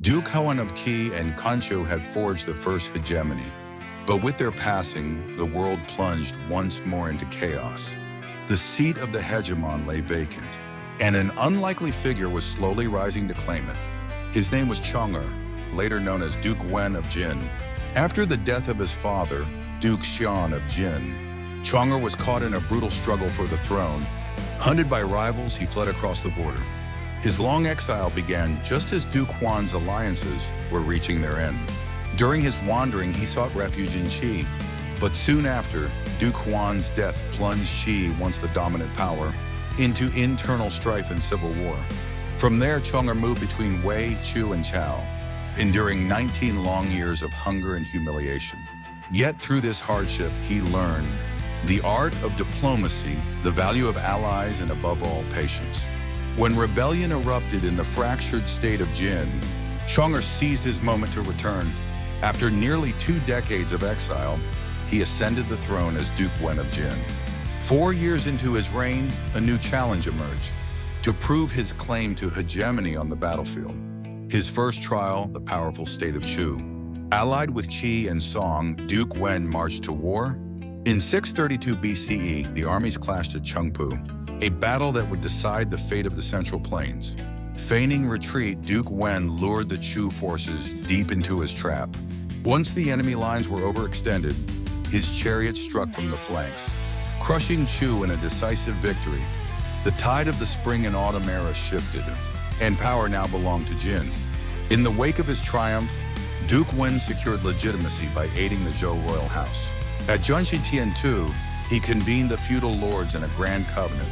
Duke Huan of Qi and Kancho had forged the first hegemony, but with their passing, the world plunged once more into chaos. The seat of the hegemon lay vacant, and an unlikely figure was slowly rising to claim it. His name was Chang'e, later known as Duke Wen of Jin. After the death of his father, Duke Xian of Jin, Chang'e was caught in a brutal struggle for the throne. Hunted by rivals, he fled across the border. His long exile began just as Duke Huan's alliances were reaching their end. During his wandering, he sought refuge in Qi, but soon after, Duke Huan's death plunged Qi, once the dominant power, into internal strife and civil war. From there, Chang'e moved between Wei, Chu, and Chao, enduring 19 long years of hunger and humiliation. Yet through this hardship, he learned the art of diplomacy, the value of allies, and above all, patience. When rebellion erupted in the fractured state of Jin, Chang'e seized his moment to return. After nearly 2 decades of exile, he ascended the throne as Duke Wen of Jin. 4 years into his reign, a new challenge emerged: to prove his claim to hegemony on the battlefield. His first trial, the powerful state of Shu. Allied with Qi and Song, Duke Wen marched to war. In 632 BCE, the armies clashed at Chengpu, a battle that would decide the fate of the Central Plains. Feigning retreat, Duke Wen lured the Chu forces deep into his trap. Once the enemy lines were overextended, his chariots struck from the flanks, crushing Chu in a decisive victory. The tide of the spring and autumn era shifted, and power now belonged to Jin. In the wake of his triumph, Duke Wen secured legitimacy by aiding the Zhou royal house. At Zhongxitian II, he convened the feudal lords in a grand covenant.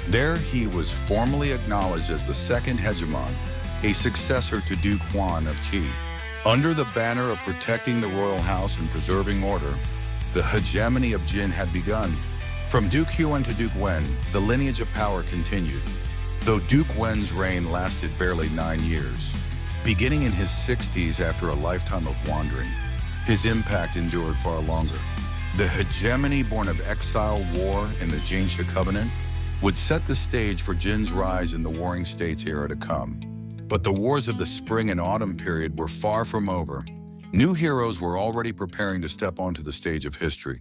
There, he was formally acknowledged as the second hegemon, a successor to Duke Huan of Qi. Under the banner of protecting the royal house and preserving order, the hegemony of Jin had begun. From Duke Huan to Duke Wen, the lineage of power continued, though Duke Wen's reign lasted barely 9 years. Beginning in his 60s after a lifetime of wandering, his impact endured far longer. The hegemony born of exile, war, and the Jianxia Covenant would set the stage for Jin's rise in the Warring States era to come. But the wars of the spring and autumn period were far from over. New heroes were already preparing to step onto the stage of history.